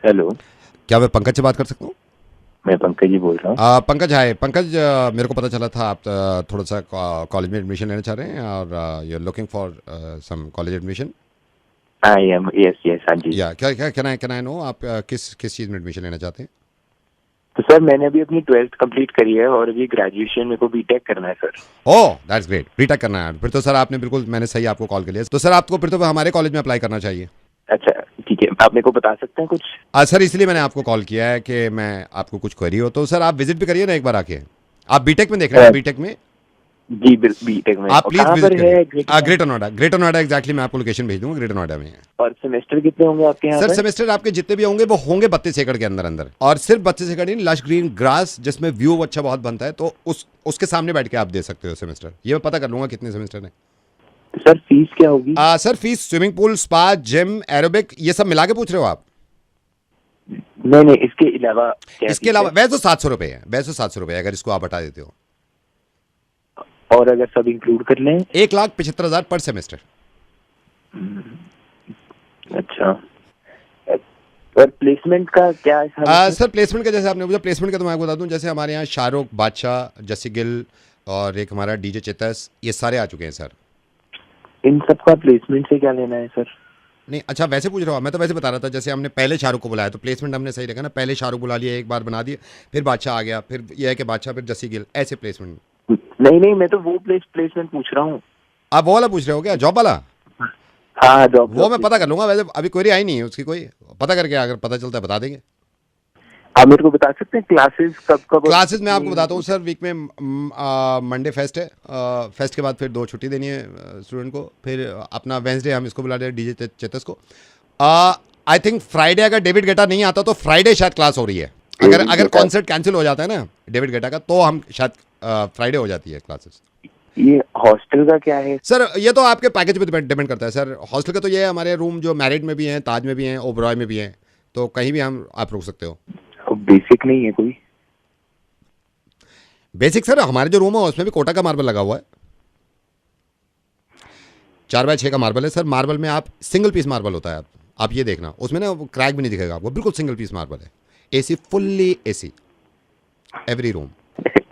Hello, क्या मैं पंकज से बात कर सकता हूँ? मैं पंकज जी बोल रहा हूँ। पंकज, हाय पंकज, मेरे को पता चला था आप थोड़ा सा कॉलेज में एडमिशन लेना चाह रहे हैं और you are looking for some college admission. I am, yes yes, हाँ जी। या क्या क्या कैन आई नो आप किस किस चीज़ में एडमिशन लेना चाहते हैं? तो सर मैंने अभी अपनी 12th कंप्लीट करी है और अभी ग्रेजुएशन मेरे को बीटेक करना है sir. Oh that's great, BTech करना है फिर तो सर आपने बिल्कुल, मैंने सही आपको कॉल कर लिया। तो सर आपको फिर तो हमारे कॉलेज में अप्लाई करना चाहिए। अच्छा ठीक है, आप मेरे को बता सकते हैं कुछ? सर इसलिए मैंने आपको कॉल किया है कि मैं आपको कुछ क्वेरी हो तो सर आप विजिट भी करिए ना एक बार आके। आप बीटेक में देख रहे हैं, बीटेक में जी बीटेक में। आप और प्लीज कहाँ विजिट पर है करिए। Greater Noida, greater Noida exactly मैं आपको लोकेशन भेज दूंगा, ग्रेटर नोएडा में है। और सेमेस्टर कितने होंगे आपके यहाँ सर पर? सेमेस्टर आपके जितने भी होंगे वो होंगे 32 एकड़ के अंदर अंदर, और सिर्फ 32 एकड़ नहीं, लश ग्रीन ग्रास जिसमें व्यू अच्छा बहुत बनता है, तो उसके सामने बैठ के आप दे सकते हो सेमेस्टर। ये मैं पता कर लूंगा कितने सेमेस्टर है। सर फीस क्या होगी? Sir fees swimming pool, spa, gym, aerobic, ये सब मिला के पूछ रहे हो आप? नहीं इसके अलावा क्या इसके अलावा वैसे तो 700 रुपये है, वैसे 700 रुपये अगर इसको आप हटा देते हो। और अगर सब इंक्लूड कर लें? 1,75,000 पर सेमेस्टर। अच्छा, और प्लेसमेंट का क्या है? सर प्लेसमेंट का जैसे आपने पूछा, प्लेसमेंट का तो मैं आपको बता दूं, जैसे हमारे यहाँ शाहरुख, बादशाह, जस्सी गिल और एक हमारा डीजे चेतस, ये सारे आ चुके हैं सर। इन सब का प्लेसमेंट से क्या लेना है सर? नहीं अच्छा वैसे पूछ रहा हूँ, मैं तो वैसे बता रहा था, जैसे हमने पहले शाहरुख को बुलाया तो प्लेसमेंट हमने सही रखा ना, पहले शाहरुख बुला लिया, एक बार बना दिया, फिर बादशाह आ गया, फिर यह है कि बादशाह, फिर जस्सी गिल, ऐसे प्लेसमेंट। नहीं मैं तो वो प्लेसमेंट पूछ रहा हूँ। आप वो वाला पूछ रहे हो क्या, जॉब वाला? हाँ जॉब, वो मैं पता कर लूंगा, वैसे अभी क्वेरी आई नहीं है उसकी कोई, पता करके अगर पता चलता है बता देंगे। आप मेरे को बता सकते हैं क्लासेस कब? क्लासेस मैं आपको बताता हूँ सर, वीक में मंडे फेस्ट है, फेस्ट के बाद फिर 2 छुट्टी देनी है स्टूडेंट को, फिर अपना वेंसडे हम इसको बुला रहे हैं डीजे चेतस को। आई थिंक फ्राइडे अगर डेविड गेटा नहीं आता तो फ्राइडे शायद क्लास हो रही है। अगर कॉन्सर्ट कैंसिल हो जाता है ना डेविड गेटा का, तो हम शायद फ्राइडे हो जाती है क्लासेस। ये हॉस्टल का क्या है सर? ये तो आपके पैकेज पे डिपेंड करता है सर। हॉस्टल का तो ये है, हमारे रूम जो मैरिड में भी हैं, ताज में भी हैं, ओबरॉय में भी हैं, तो कहीं भी हम आप रुक सकते हो। बेसिक नहीं है कोई? बेसिक सर हमारे जो रूम है उसमें भी कोटा का मार्बल लगा हुआ है, 4x6 का मार्बल है सर। मार्बल में आप सिंगल पीस मार्बल होता है, आप ये देखना, उसमें ना क्रैक भी नहीं दिखेगा आपको, बिल्कुल सिंगल पीस मार्बल है। AC, fully AC every room.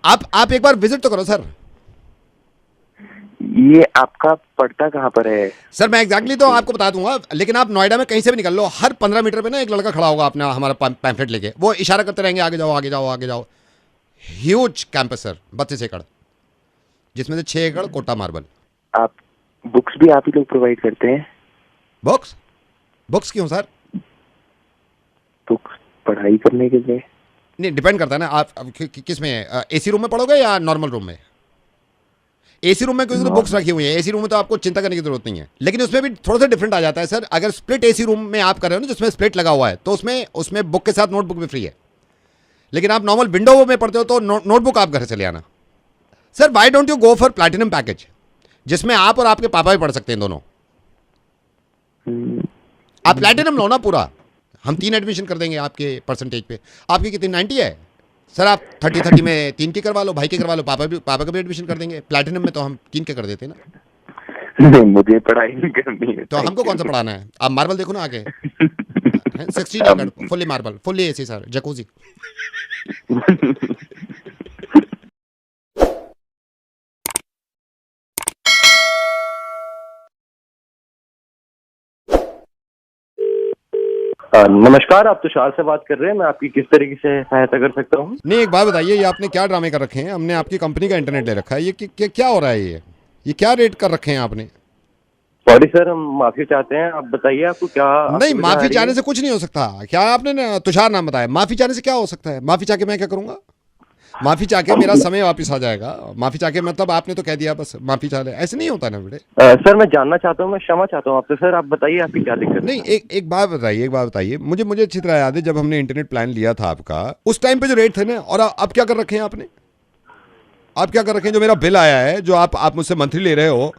आप एक बार विजिट तो करो सर। ये आपका पड़ता कहाँ पर है? सर मैं एग्जैक्टली तो आपको बता दूंगा, लेकिन आप नोएडा में कहीं से भी निकल लो, हर 15 मीटर पे ना एक लड़का खड़ा होगा अपना, हमारा पैम्फलेट लेके, वो इशारा करते रहेंगे आगे जाओ आगे जाओ आगे जाओ। ह्यूज कैंपस सर, 32 एकड़, जिसमें से 6 एकड़ कोटा मार्बल। आप बुक्स भी आप ही लोग प्रोवाइड करते हैं? बुक्स क्यों सर? बुक्स पढ़ाई करने के लिए? नहीं डिपेंड करता है ना, आप किस में है, एसी रूम में पढ़ोगे या नॉर्मल रूम में? एसी रूम में क्योंकि तो बुक्स रखी हुई है, एसी रूम में तो आपको चिंता करने की जरूरत नहीं है, लेकिन उसमें भी थोड़ा सा डिफरेंट आ जाता है सर। अगर स्प्लिट एसी रूम में आप कर रहे हो ना, जिसमें स्प्लिट लगा हुआ है, तो उसमें बुक के साथ नोटबुक भी फ्री है। लेकिन आप नॉर्मल विंडो में पढ़ते हो तो नोटबुक आप घर से ले आना। Sir why don't you go for platinum package, जिसमें आप और आपके पापा भी पढ़ सकते हैं दोनों। आप प्लैटिनम लो ना पूरा, हम 3 एडमिशन कर देंगे आपके परसेंटेज पे। आपकी कितनी 90 है सर? आप 30 में 3 की करवा लो, भाई की करवा लो, पापा का भी एडमिशन कर देंगे। प्लैटिनम में तो हम 3 के कर देते हैं ना। नहीं मुझे पढ़ाई नहीं करनी है। तो हमको कौन सा पढ़ाना है? आप मार्बल देखो ना आगे, 16 एकड़ fully marble, fully AC sir, jacuzzi. नमस्कार, आप तुषार से बात कर रहे हैं, मैं आपकी किस तरीके से सहायता कर सकता हूँ? नहीं एक बात बताइए, ये आपने क्या ड्रामे कर रखे हैं? हमने आपकी कंपनी का इंटरनेट ले रखा है, ये क्या हो रहा है? ये क्या रेट कर रखे हैं आपने? सॉरी सर, हम माफी चाहते हैं, आप बताइए आपको क्या? नहीं माफी चाहने से कुछ नहीं हो सकता। क्या आपने तुषार नाम बताया, माफी चाहने से क्या हो सकता है? माफी चाह के मैं क्या करूंगा? माफी चाह के मेरा समय वापस आ जाएगा। माफी चाह के मतलब आपने तो कह दिया बस माफी चाह ले, ऐसे नहीं होता ना बेटे। सर मैं जानना चाहता हूँ, मैं क्षमा चाहता हूँ आपसे। सर आप बताइए आपकी क्या दिक्कत है? नहीं एक बात बताइए, मुझे अच्छी तरह याद है जब हमने इंटरनेट प्लान लिया था आपका, उस टाइम पे जो रेट थे ना, और अब क्या कर रखे हैं आपने? आप क्या कर रखे हैं? जो मेरा बिल आया है, जो आप मुझसे मंथली ले रहे हो,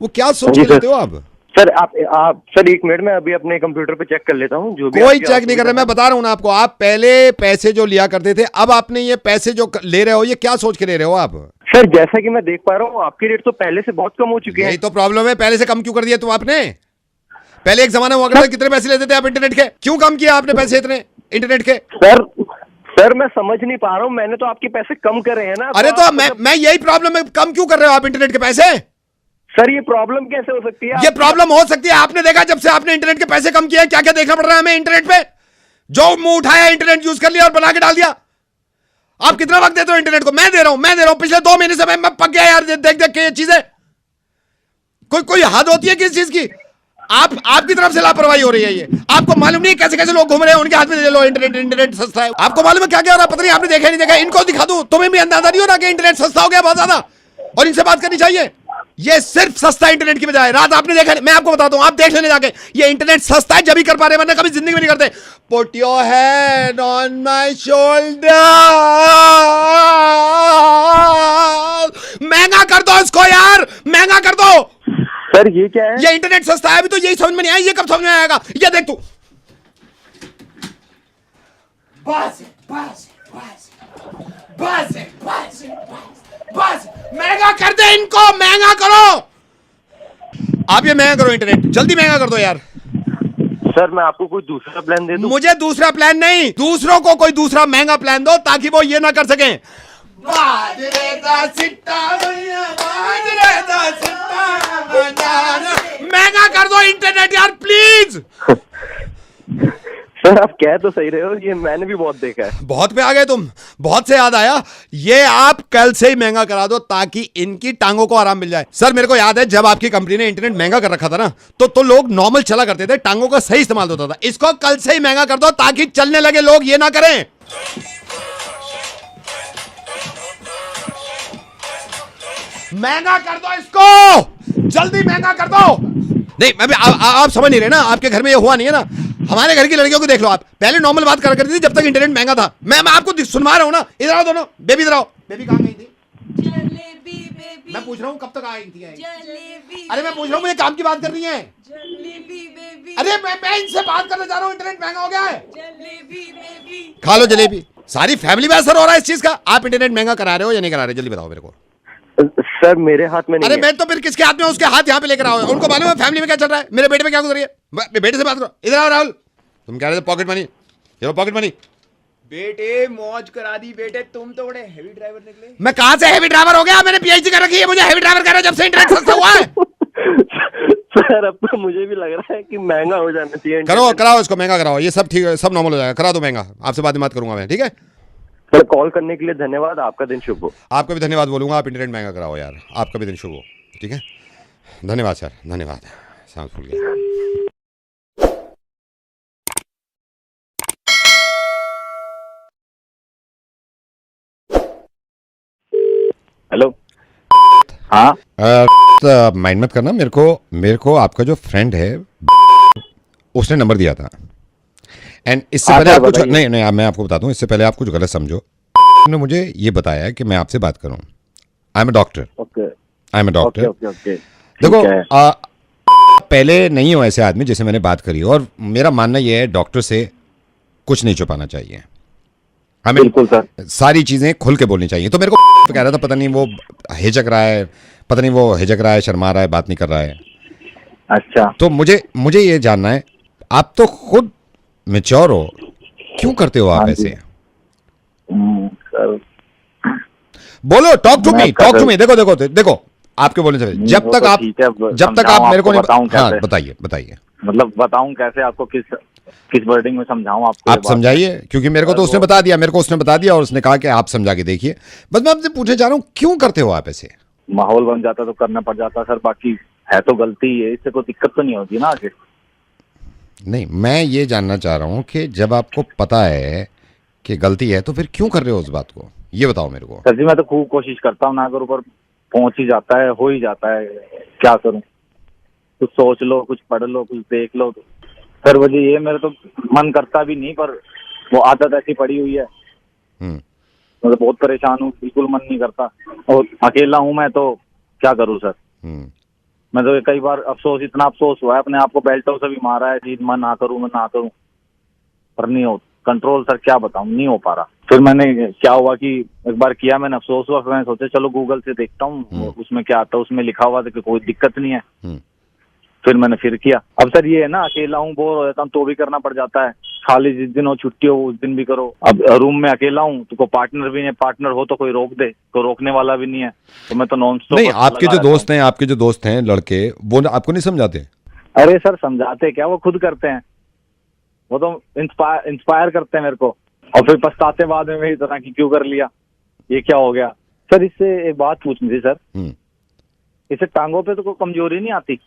वो क्या सोच के लेते हो आप? सर आप सर 1 मिनट में अभी अपने कंप्यूटर पे चेक कर लेता हूँ। जो भी कोई चेक नहीं कर रहा, मैं बता रहा हूँ ना आपको। आप पहले पैसे जो लिया करते थे, अब आपने ये पैसे जो ले रहे हो, ये क्या सोच के ले रहे हो आप? सर जैसा कि मैं देख पा रहा हूँ, आपके रेट तो पहले से बहुत कम हो चुके हैं। यही तो प्रॉब्लम है, पहले से कम क्यों कर दिया तुम आपने? पहले एक जमाना हुआ करता, कितने पैसे लेते थे आप इंटरनेट के? क्यों कम किया आपने पैसे इतने? इंटरनेट के? सर मैं समझ नहीं पा रहा हूँ, मैंने तो आपके पैसे कम करे हैं ना। अरे तो मैं यही प्रॉब्लम है, कम क्यों कर रहे हो आप इंटरनेट के पैसे? सर ये प्रॉब्लम कैसे हो सकती है? ये प्रॉब्लम हो सकती है, आपने देखा जब से आपने इंटरनेट के पैसे कम किए क्या क्या देखना पड़ रहा है हमें इंटरनेट पे। जो मुंह उठाया इंटरनेट यूज कर लिया और बना के डाल दिया। आप कितना वक्त देते हो इंटरनेट को? मैं दे रहा हूं पिछले 2 महीने से मैं पक गया यार, देख देख के ये चीजें। कोई हद होती है किस चीज की? आपकी तरफ से लापरवाही हो रही है ये। आपको मालूम नहीं कैसे कैसे लोग घूम रहे हैं, उनके हाथ में दे लो इंटरनेट सस्ता है। आपको मालूम है क्या क्या हो रहा है? पता नहीं, आपने देखा नहीं देखा। इनको दिखा दूं, तुम्हें भी अंदाजा नहीं हो रहा कि इंटरनेट सस्ता हो गया बहुत ज्यादा, और इनसे बात करनी चाहिए। ये सिर्फ सस्ता इंटरनेट की बजाय, रात आपने देखा, मैं आपको बताता हूं, आप देख लेने जाके, ये इंटरनेट सस्ता है जब ही कर पा रहे, वरना कभी जिंदगी में नहीं करते। Put your hand on my shoulder, महंगा कर दो इसको यार, महंगा कर दो। सर ये क्या है? ये इंटरनेट सस्ता है, अभी तो यही समझ में नहीं आया, ये कब समझ में आएगा? ये देख तू। बस बस बस बस बस बस, महंगा कर दे इनको, महंगा करो। आप ये महंगा करो इंटरनेट, जल्दी महंगा कर दो यार। सर मैं आपको कोई दूसरा प्लान दे दूं? मुझे दूसरा प्लान नहीं, दूसरों को कोई दूसरा महंगा प्लान दो ताकि वो ये ना कर सकें। महंगा कर दो इंटरनेट यार प्लीज। सर आप कह तो सही रहे हो, ये मैंने भी बहुत देखा है। बहुत पे आ गए तुम, बहुत से याद आया। ये आप कल से ही महंगा करा दो ताकि इनकी टांगों को आराम मिल जाए। सर मेरे को याद है जब आपकी कंपनी ने इंटरनेट महंगा कर रखा था ना, तो लोग नॉर्मल चला करते थे, टांगों का सही इस्तेमाल होता था। इसको कल से ही महंगा कर दो ताकि चलने लगे लोग ये ना करें। महंगा कर दो इसको, जल्दी महंगा कर दो। नहीं अभी आप समझ नहीं रहे ना, आपके घर में ये हुआ नहीं है ना। हमारे घर की लड़कियों को देख लो आप, पहले नॉर्मल बात करा करती थी जब तक इंटरनेट महंगा था। मैं आपको सुनवा रहा हूं ना, इधर आओ दोनों, बेबी इधर आओ। बेबी कहां गई थी? जलेबी बेबी, मैं पूछ रहा हूं कब तक आई थी? जलेबी। अरे मैं पूछ रहा हूं, मुझे काम की बात करनी है। जलेबी बेबी। अरे मैं इनसे बात करना चाह रहा हूं, इंटरनेट महंगा हो गया है। जलेबी बेबी। खा लो जलेबी। सारी फैमिली में असर हो रहा है इस चीज का। आप इंटरनेट महंगा करा रहे हो या नहीं करा रहे, जल्दी बताओ मेरे को। सर मेरे हाथ में नहीं अरे है। मैं तो फिर किसके हाथ में? उसके हाथ यहाँ पे लेकर आओ, उनको मालूम है फैमिली में क्या चल रहा है, मेरे बेटे में क्या गुजर रही है। बेटे से बात करो, इधर आओ राहुल। तुम कह रहे थे पॉकेट मनी, ये लो पॉकेट मनी। बेटे मौज करा दी बेटे, तुम तो बड़े हेवी ड्राइवर निकले। मैं कहां से हेवी ड्राइवर हो गया? मैंने पीएचडी कर रखी है, मुझे हेवी ड्राइवर कह रहे हो जब से इंटरनेट सस्ता हुआ है। सर अब तो मुझे भी लग रहा है कि महंगा हो जाना चाहिए। कराओ इसको महंगा कराओ, ये सब ठीक है, सब नॉर्मल हो जाएगा। करा दो महंगा, आपसे बाद में बात करूंगा मैं, ठीक है? सर कॉल करने के लिए धन्यवाद, आपका दिन शुभ हो। आपका भी धन्यवाद बोलूंगा, आप इंटरनेट महंगा कराओ यार, आपका भी दिन शुभ हो, ठीक है? धन्यवाद सर, धन्यवाद। सांस फूल गया। हेलो। हाँ माइंड मत करना, मेरे को आपका जो फ्रेंड है उसने नंबर दिया था। एंड इससे पहले आप कुछ नहीं, मैं आपको बताता हूँ, इससे पहले आप कुछ गलत समझो। ने मुझे ये बताया कि मैं आपसे बात करूं। I am a doctor. I am a doctor. देखो पहले नहीं हो ऐसे आदमी जिसे मैंने बात करी, और मेरा मानना यह है डॉक्टर से कुछ नहीं छुपाना चाहिए, हमें बिल्कुल सर सारी चीजें खुल के बोलनी चाहिए। तो मेरे को कह रहा था पता नहीं वो हिचक रहा है, शर्मा रहा है, बात नहीं कर रहा है। अच्छा, तो मुझे ये जानना है, आप तो खुद मैच्योर हो, क्यों करते हो आप ऐसे? सर बोलो, टॉक टू मी। देखो आपके बोलने से जब तक आप मेरे को नहीं, हाँ बताइए। मतलब बताऊं कैसे आपको, किस वर्डिंग में समझाऊं आपको? आप समझाइए, क्योंकि मेरे को तो उसने बता दिया और उसने कहा कि आप समझा के देखिए। बस मैं आपसे पूछना चाह रहा हूँ, क्यों करते हो आप ऐसे? माहौल बन जाता तो करना पड़ जाता सर, बाकी है तो गलती है, इससे कोई दिक्कत तो नहीं होती ना आगे। नहीं, मैं ये जानना चाह रहा हूँ कि जब आपको पता है कि गलती है तो फिर क्यों कर रहे हो उस बात को, ये बताओ मेरे को। सर जी मैं तो खूब कोशिश करता हूँ ना, अगर ऊपर पहुंच ही जाता है, हो ही जाता है, क्या करूं? कुछ सोच लो, कुछ पढ़ लो, कुछ देख लो। सर वजह ये, मेरा तो मन करता भी नहीं, पर वो आदत ऐसी पड़ी हुई है। मतलब बहुत परेशान हूँ, बिल्कुल मन नहीं करता, और अकेला हूँ मैं, तो क्या करूँ सर? मैं तो कई बार इतना अफसोस हुआ है, अपने आप को बेल्टों से भी मारा है कि मैं ना करूँ, पर नहीं हो कंट्रोल सर, क्या बताऊँ, नहीं हो पा रहा। फिर मैंने क्या हुआ कि एक बार किया, मैंने अफसोस हुआ, फिर मैंने सोचा चलो गूगल से देखता हूँ उसमें क्या आता है। उसमें लिखा हुआ था कि कोई दिक्कत नहीं है। फिर मैंने किया। अब सर ये है ना, अकेला हूँ, बोर हो जाता हूँ तो भी करना पड़ जाता है, खाली जिस दिन हो छुट्टी हो उस दिन भी करो। अब रूम में अकेला हूँ तो कोई पार्टनर भी नहीं, पार्टनर हो तो कोई रोक दे, तो रोकने वाला भी नहीं है, तो मैं तो नॉन स्टॉप। नहीं, आपके जो दोस्त हैं लड़के, वो आपको नहीं समझाते? अरे सर समझाते क्या, वो खुद करते हैं, वो तो इंस्पायर करते हैं मेरे को, और फिर पछताते बाद में मेरी तरह की क्यों कर लिया, ये क्या हो गया। सर इससे एक बात पूछनी थी सर, इससे टांगों पे तो कोई कमजोरी नहीं आती?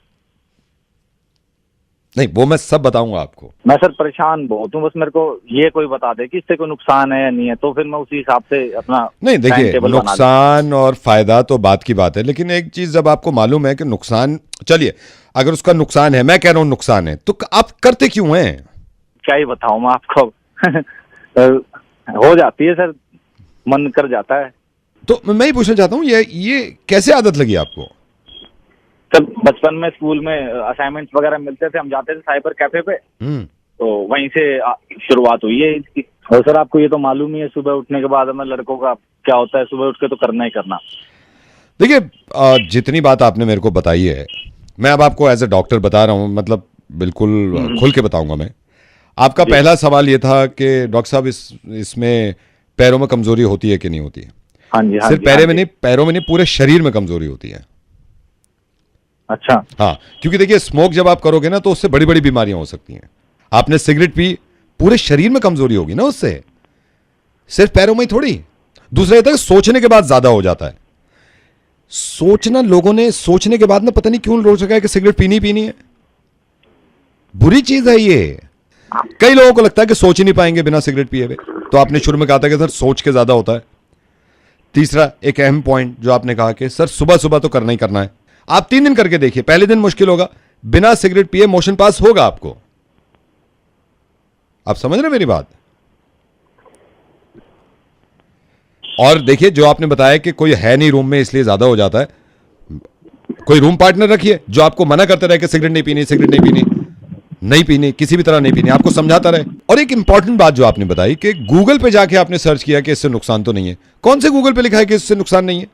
नहीं, वो मैं सब बताऊंगा आपको। मैं सर परेशान बहुत हूँ, बस मेरे को ये कोई बता दे कि इससे कोई नुकसान है या नहीं है, तो फिर मैं उसी हिसाब से अपना नहीं। देखिए, नुकसान और फायदा तो बात की बात है, लेकिन एक चीज जब आपको मालूम है कि नुकसान, चलिए अगर उसका नुकसान है, मैं कह रहा हूँ नुकसान है, तो आप करते क्यों हैं? क्या ही बताऊं मैं आपको हो जाती है सर, मन कर जाता है। तो मैं ही पूछना चाहता हूँ, ये कैसे आदत लगी आपको? सर बचपन में स्कूल में असाइनमेंट्स वगैरह मिलते थे, हम जाते थे साइबर कैफे पे, तो वहीं से शुरुआत हुई है इसकी। और सर आपको ये तो मालूम ही है, सुबह उठने के बाद हमें लड़कों का क्या होता है, सुबह उठ के तो करना ही करना। देखिए, जितनी बात आपने मेरे को बताई है, मैं अब आपको एज ए डॉक्टर बता रहा हूँ, मतलब बिल्कुल खुल के बताऊंगा मैं। आपका पहला सवाल ये था कि डॉक्टर साहब इसमें पैरों में कमजोरी होती है कि नहीं होती है? हाँ जी, हाँ सिर्फ पैरों में नहीं, पूरे शरीर में कमजोरी होती है। अच्छा। हाँ, क्योंकि देखिए स्मोक जब आप करोगे ना तो उससे बड़ी बड़ी बीमारियां हो सकती हैं। आपने सिगरेट पी, पूरे शरीर में कमजोरी होगी ना उससे, सिर्फ पैरों में ही थोड़ी। दूसरा ये था कि सोचने के बाद ज्यादा हो जाता है। सोचना, लोगों ने सोचने के बाद ना पता नहीं क्यों रोक रखा है कि सिगरेट पीनी है। बुरी चीज है ये। कई लोगों को लगता है कि सोच ही नहीं पाएंगे बिना सिगरेट पिए हुए, तो आपने शुरू में कहा था कि सर सोच के ज्यादा होता है। तीसरा एक अहम पॉइंट जो आपने कहा कि सर सुबह सुबह तो करना ही करना है। आप 3 दिन करके देखिए, पहले दिन मुश्किल होगा, बिना सिगरेट पिए मोशन पास होगा आपको। आप समझ रहे मेरी बात? और देखिए, जो आपने बताया कि कोई है नहीं रूम में इसलिए ज्यादा हो जाता है, कोई रूम पार्टनर रखिए जो आपको मना करते रहे कि सिगरेट नहीं पीनी, किसी भी तरह नहीं पीनी, आपको समझाता रहे। और एक इंपॉर्टेंट बात जो आपने बताई कि गूगल पे जाके आपने सर्च किया कि इससे नुकसान तो नहीं है। कौन से गूगल पे लिखा है कि इससे नुकसान नहीं है?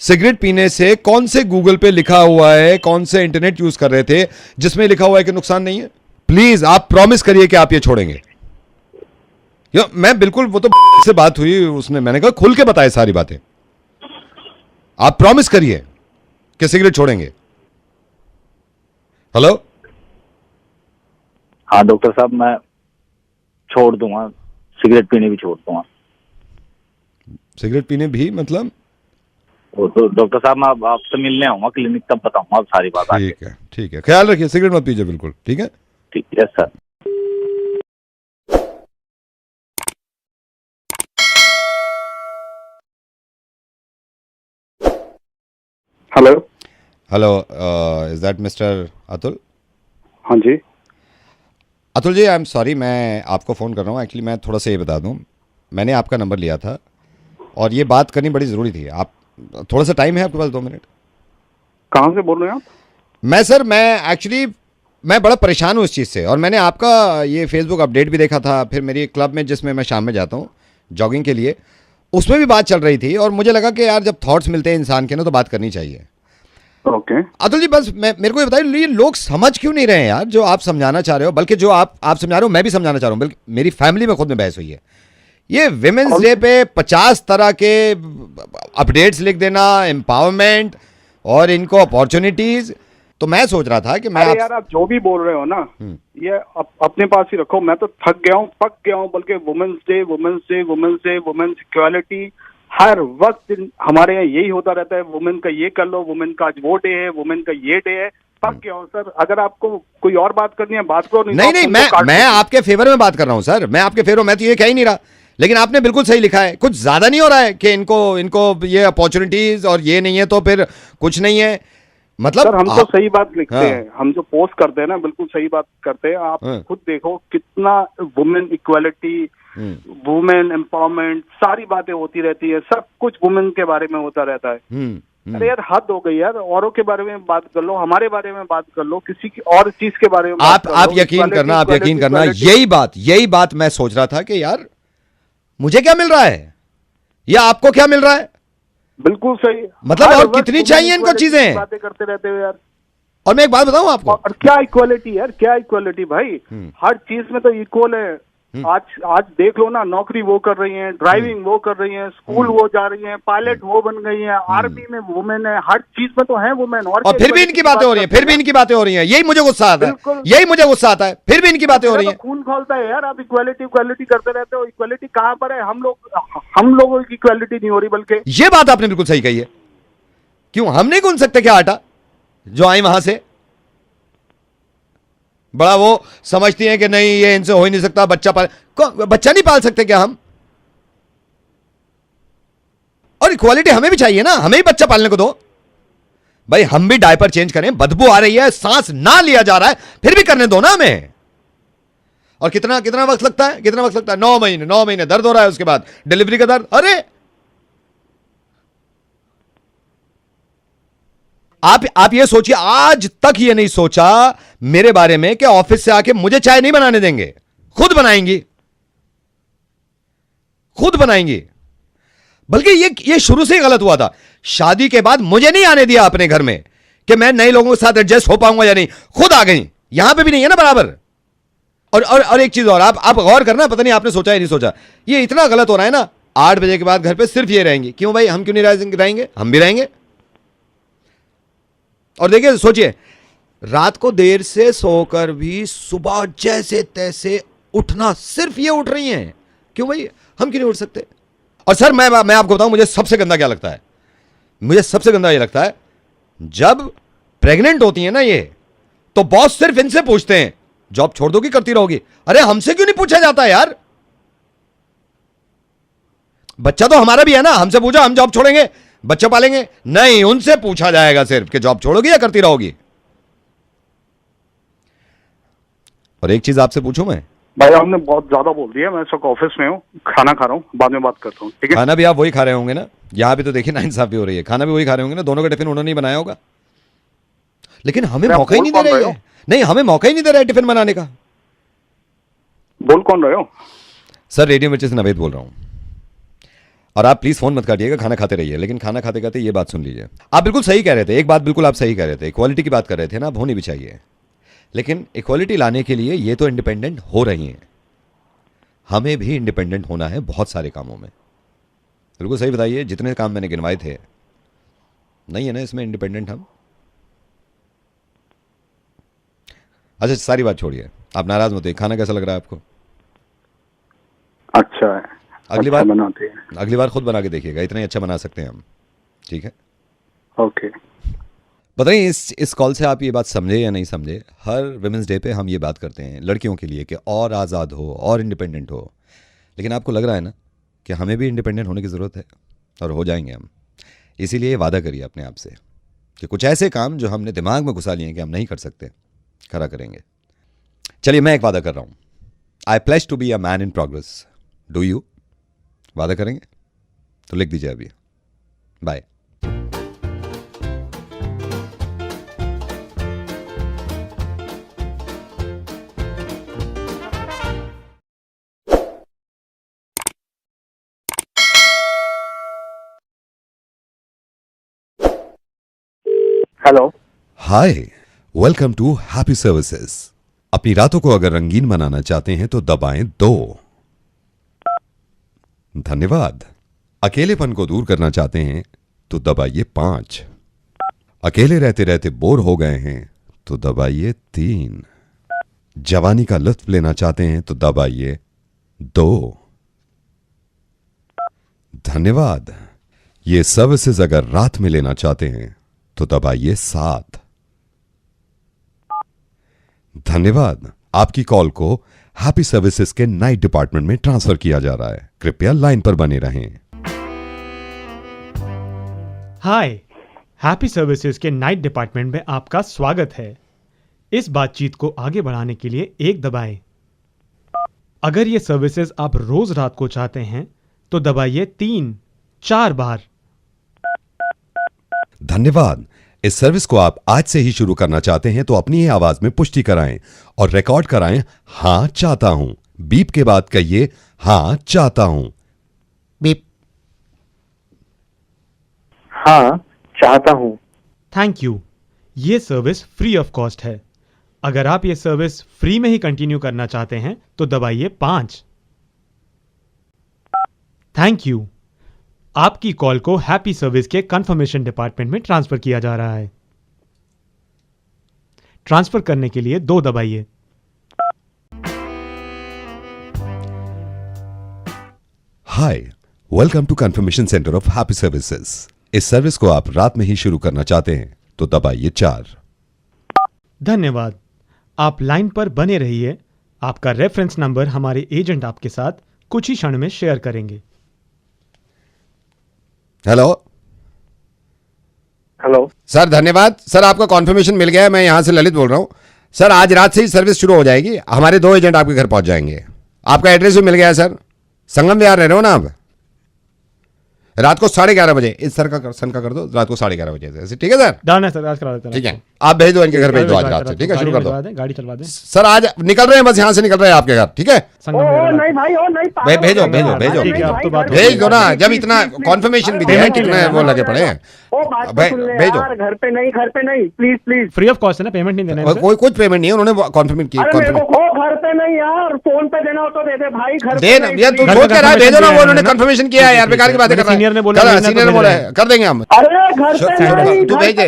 सिगरेट पीने से कौन से गूगल पे लिखा हुआ है, कौन से इंटरनेट यूज कर रहे थे जिसमें लिखा हुआ है कि नुकसान नहीं है? प्लीज आप प्रॉमिस करिए कि आप ये छोड़ेंगे। मैं बिल्कुल, वो तो से बात हुई, उसने, मैंने कहा खुल के बताए सारी बातें। आप प्रॉमिस करिए कि सिगरेट छोड़ेंगे। हेलो? हाँ डॉक्टर साहब, मैं छोड़ दूंगा, सिगरेट पीने भी छोड़ दूंगा। सिगरेट पीने भी मतलब? तो डॉक्टर साहब मैं आपसे मिलने आऊंगा क्लिनिक, तब बताऊंगा सारी बात। ठीक है, ख्याल रखिए, सिगरेट मत पीजिए बिल्कुल। ठीक है, ठीक है sir. Hello, is that mister Atul? हाँ जी। Atul ji, I am sorry, मैं आपको फ़ोन कर रहा हूँ। एक्चुअली मैं थोड़ा सा ये बता दूँ, मैंने आपका नंबर लिया था और ये बात करनी बड़ी ज़रूरी थी। आप थोड़ा सा टाइम है आपके पास? 2 मिनट। कहाँ से बोल रहे हैं आप? मैं बड़ा परेशान हूँ इस चीज़ से, और मैंने आपका ये फेसबुक अपडेट भी देखा था, फिर मेरी क्लब में जिसमें मैं शाम में जाता हूँ जॉगिंग के लिए, उसमें भी बात चल रही थी, और मुझे लगा कि यार जब थॉट्स मिलते हैं इंसान के ना तो बात करनी चाहिए। ओके। अतुल जी, बस मेरे को ये बताइए, ये लोग समझ क्यों नहीं रहे हैं यार जो आप समझाना चाह रहे हो? बल्कि जो आप समझा रहे हो मैं भी समझाना चाह रहा हूँ, बल्कि मेरी फैमिली में खुद में बहस हुई है। ये विमेंस डे पे 50 तरह के अपडेट्स लिख देना, एम्पावरमेंट और इनको अपॉर्चुनिटीज, तो मैं सोच रहा था कि यार आप जो भी बोल रहे हो ना, ये अपने पास ही रखो। मैं तो थक गया हूँ, पक गया हूँ। बल्कि वुमेन्स इक्वालिटी हर वक्त हमारे यहाँ यही होता रहता है। वुमेन का ये कर लो, वुमेन का आज वो डे है, वुमेन का ये डे है। पक गया हूँ सर। अगर आपको कोई और बात करनी है बात करो। नहीं, मैं आपके फेवर में बात कर रहा हूँ सर, मैं आपके फेवर में तो ये कह ही नहीं रहा, लेकिन आपने बिल्कुल सही लिखा है। कुछ ज्यादा नहीं हो रहा है कि इनको ये अपॉर्चुनिटीज और ये नहीं है तो फिर कुछ नहीं है, मतलब सर हम तो सही बात लिखते हैं, हम जो पोस्ट करते हैं ना बिल्कुल सही बात करते हैं। आप खुद देखो कितना वुमेन इक्वालिटी, वुमेन एम्पावरमेंट, सारी बातें होती रहती है, सब कुछ वुमेन के बारे में होता रहता है। अरे यार हद हो गई यार, औरों के बारे में बात कर लो, हमारे बारे में बात कर लो, किसी की और चीज के बारे में बात कर लो। आप यकीन करना, यही बात मैं सोच रहा था कि यार मुझे क्या मिल रहा है या आपको क्या मिल रहा है? बिल्कुल सही। मतलब और कितनी चाहिए इनको चीजें? बातें करते रहते हो यार। और मैं एक बात बताऊं आपको, और क्या इक्वालिटी यार, क्या इक्वालिटी भाई, हर चीज में तो इक्वल है। आज देख लो ना, नौकरी वो कर रही हैं, ड्राइविंग वो कर रही हैं, स्कूल वो जा रही हैं, पायलट वो बन गई हैं, आर्मी में वुमेन है, हर चीज में तो है वुमेन। और फिर भी इनकी बातें हो रही हैं, फिर भी इनकी बातें हो रही हैं, यही मुझे गुस्सा आता है, यही मुझे गुस्सा आता है, फिर भी इनकी बातें हो रही हैं। खून खोलता है यार, आप इक्वालिटी इक्वालिटी करते रहते हो। इक्वालिटी कहाँ पर है? हम लोगों की इक्वालिटी नहीं हो रही, बल्कि ये बात आपने बिल्कुल सही कही है। क्यों हम नहीं गूंथ सकते क्या आटा जो आई वहां से? बड़ा वो समझती हैं कि नहीं ये इनसे हो ही नहीं सकता, बच्चा नहीं पाल सकते क्या हम? और इक्वालिटी हमें भी चाहिए ना, हमें भी बच्चा पालने को दो भाई। हम भी डायपर चेंज करें, बदबू आ रही है, सांस ना लिया जा रहा है, फिर भी करने दो ना हमें। और कितना कितना वक्त लगता है, कितना वक्त लगता है? 9 महीने, 9 महीने दर्द हो रहा है, उसके बाद डिलीवरी का दर्द। अरे आप ये सोचिए, आज तक ये नहीं सोचा मेरे बारे में कि ऑफिस से आके मुझे चाय नहीं बनाने देंगे, खुद बनाएंगी, खुद बनाएंगी। बल्कि ये शुरू से ही गलत हुआ था। शादी के बाद मुझे नहीं आने दिया अपने घर में कि मैं नए लोगों के साथ एडजस्ट हो पाऊंगा या नहीं, खुद आ गई। यहां पे भी नहीं है ना बराबर। और एक चीज और, आप गौर करना, पता नहीं आपने सोचा या नहीं सोचा, ये इतना गलत हो रहा है ना। 8 बजे के बाद घर पे सिर्फ ये रहेंगी। क्यों भाई? हम क्यों नहीं रहेंगे? हम भी रहेंगे। और देखिए, सोचिए, रात को देर से सोकर भी सुबह जैसे तैसे उठना, सिर्फ ये उठ रही हैं। क्यों भाई? हम क्यों नहीं उठ सकते? और सर मैं आपको बताऊं, मुझे सबसे गंदा क्या लगता है? मुझे सबसे गंदा ये लगता है, जब प्रेग्नेंट होती है ना ये, तो बॉस सिर्फ इनसे पूछते हैं जॉब छोड़ दोगी, करती रहोगी। अरे हमसे क्यों नहीं पूछा जाता यार? बच्चा तो हमारा भी है ना, हमसे पूछा हम जॉब छोड़ेंगे, बच्चा पालेंगे? नहीं, उनसे पूछा जाएगा सिर्फ कि जॉब छोड़ोगी या करती रहोगी। और एक चीज आपसे पूछूं मैं? भाई आपने बहुत ज्यादा बोल दिया। मैं इस वक्त ऑफिस में हूँ, खाना खा रहा हूँ, बाद में बात करता हूँ, ठीक है? खाना भी आप वही खा रहे होंगे ना? यहां भी तो देखिए नाइंसाफी हो रही है। खाना भी वही खा रहे होंगे ना? दोनों का टिफिन उन्होंने ही बनाया होगा, लेकिन हमें मौका ही नहीं दे रहे हैं। नहीं, हमें मौका ही नहीं दे रहा है टिफिन बनाने का। बोल कौन रहे हो? सर रेडियो मिर्ची से नवेद बोल रहा हूं। और आप प्लीज फोन मत काटिएगा, खाना खाते रहिए, लेकिन खाना खाते खाते ये बात सुन लीजिए। आप बिल्कुल सही कह रहे थे, एक बात बिल्कुल आप सही कह रहे थे, इक्वालिटी की बात कर रहे थे ना, अब होनी भी चाहिए। लेकिन इक्वालिटी लाने के लिए ये तो इंडिपेंडेंट हो रही हैं, हमें भी इंडिपेंडेंट होना है बहुत सारे कामों में। बिल्कुल सही बताइए, जितने काम मैंने गिनवाए थे, नहीं है ना इसमें इंडिपेंडेंट हम? अच्छा सारी बात छोड़िए, आप नाराज मत होइए। खाना कैसा लग रहा है आपको? अच्छा है, अगली अच्छा बार बनाते हैं। अगली बार खुद बना के देखिएगा, इतना ही अच्छा बना सकते हैं हम, ठीक है? ओके। पता नहीं इस कॉल से आप ये बात समझे या नहीं समझे, हर वुमेन्स डे पे हम ये बात करते हैं लड़कियों के लिए कि और आज़ाद हो और इंडिपेंडेंट हो। लेकिन आपको लग रहा है ना कि हमें भी इंडिपेंडेंट होने की ज़रूरत है, और हो जाएंगे हम। इसीलिए वादा करिए अपने आप से कि कुछ ऐसे काम जो हमने दिमाग में घुसा लिए हैं कि हम नहीं कर सकते, खरा करेंगे। चलिए मैं एक वादा कर रहा हूँ, I pledge to be a man in progress. Do you? वादा करेंगे? तो लिख दीजिए अभी। Bye. Hello. Hi, welcome to happy services. अपनी रातों को अगर रंगीन बनाना चाहते हैं तो दबाएं 2। धन्यवाद। अकेलेपन को दूर करना चाहते हैं तो दबाइए 5। अकेले रहते रहते बोर हो गए हैं तो दबाइए 3। जवानी का लुत्फ लेना चाहते हैं तो दबाइए 2। धन्यवाद। ये सर्विसेज अगर रात में लेना चाहते हैं तो दबाइए 7। धन्यवाद। आपकी कॉल को हैप्पी सर्विसेज के नाइट डिपार्टमेंट में ट्रांसफर किया जा रहा है, कृपया लाइन पर बने रहें। हाय, हैप्पी सर्विसेज के नाइट डिपार्टमेंट में आपका स्वागत है। इस बातचीत को आगे बढ़ाने के लिए 1 दबाएं। अगर ये सर्विसेज आप रोज रात को चाहते हैं तो दबाइए 3-4 बार। धन्यवाद। इस सर्विस को आप आज से ही शुरू करना चाहते हैं तो अपनी ही आवाज में पुष्टि कराएं और रिकॉर्ड कराएं, हां चाहता हूं। बीप के बाद कहिए, हां चाहता हूं। बीप। हाँ चाहता हूं। Thank you. ये सर्विस फ्री ऑफ कॉस्ट है। अगर आप ये सर्विस फ्री में ही कंटिन्यू करना चाहते हैं तो दबाइए 5। Thank you. आपकी कॉल को हैप्पी सर्विस के कंफर्मेशन डिपार्टमेंट में ट्रांसफर किया जा रहा है। ट्रांसफर करने के लिए 2 दबाइए। Hi, welcome to confirmation centre of happy services. इस सर्विस को आप रात में ही शुरू करना चाहते हैं तो दबाइए 4। धन्यवाद। आप लाइन पर बने रहिए। आपका रेफरेंस नंबर हमारे एजेंट आपके साथ कुछ ही क्षण में शेयर करेंगे। हेलो हेलो सर, धन्यवाद सर, आपका कॉन्फर्मेशन मिल गया है। मैं यहां से ललित बोल रहा हूं सर। आज रात से ही सर्विस शुरू हो जाएगी। हमारे 2 एजेंट आपके घर पहुंच जाएंगे। आपका एड्रेस भी मिल गया है सर। संगम विहार रह रहे हो ना आप? रात को 11:30 बजे इस सर का कर दो। रात को 11:30 बजे ऐसे, ठीक है सर? डन है सर, आज करा देते हैं। ठीक है, आप भेज दो इनके घर, भेज दो आज रात से। ठीक है, शुरू कर दो। गाड़ी चलवा दें सर आज निकल रहे हैं, बस यहां से निकल रहे हैं आपके घर। ठीक है, नहीं भाई, ओ नहीं, भेजो भेजो भेजो ठीक है, अब तो बात भेज दो ना। जब इतना कॉन्फर्मेशन भी दिया है, कितने वो लगे पड़े हैं। भेजो। घर पे नहीं, प्लीज। फ्री ऑफ कॉस्ट है ना, पेमेंट नहीं देना है इनसे? कोई कुछ पेमेंट नहीं है, उन्होंने कॉन्फर्मेशन किया। घर पे नहीं यार, फोन पे देना हो तो दे दे भाई। घर दे ना यार, तू घर सोच पे के रहा है, भेजो ना। वो उन्होंने confirmation कन्फर्मेशन किया है यार, बेकार की बातें कर रहा है। सीनियर ने बोला, सीनियर ने बोला है, कर देंगे हम। अरे घर पे नहीं, तू भेज दे।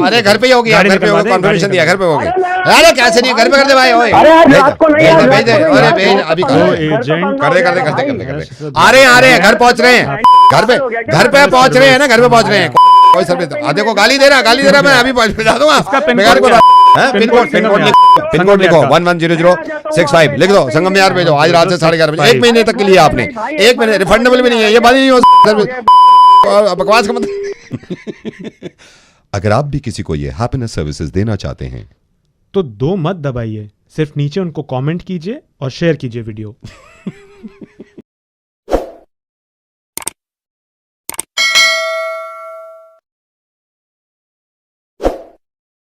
अरे घर पे ही होगी, गाड़ी घर पे निकलवा होगी, दे, कॉन्फर्मेशन गाड़ी दिया, घर पे होगी। निकलवा अरे कैसे नहीं, घर पे कर दे भाई। ओए अरे आज भेज रात को दे, नहीं, भेज दे, अरे भेज, अभी कर दो दे। एजेंट कर दे। आ रहे हैं, घर पहुंच रहे हैं। घर पे पहुंच रहे हैं ना, घर पे पहुंच रहे हैं। कोई सर्विस देखो, गाली दे रहा मैं अभी पहुंचा दूंगा। बेकार को पिन कोड लिखो 110065 लिख दो। संगम विहार भेजो आज रात से 11:30 बजे। 1 महीने तक के लिए आपने, 1 महीने रिफंडेबल भी नहीं है। ये बात नहीं हो बकवास का मतलब। अगर आप भी किसी को ये हैप्पीनेस सर्विसेज देना चाहते हैं तो 2 मत दबाइए, सिर्फ नीचे उनको कमेंट कीजिए और शेयर कीजिए वीडियो।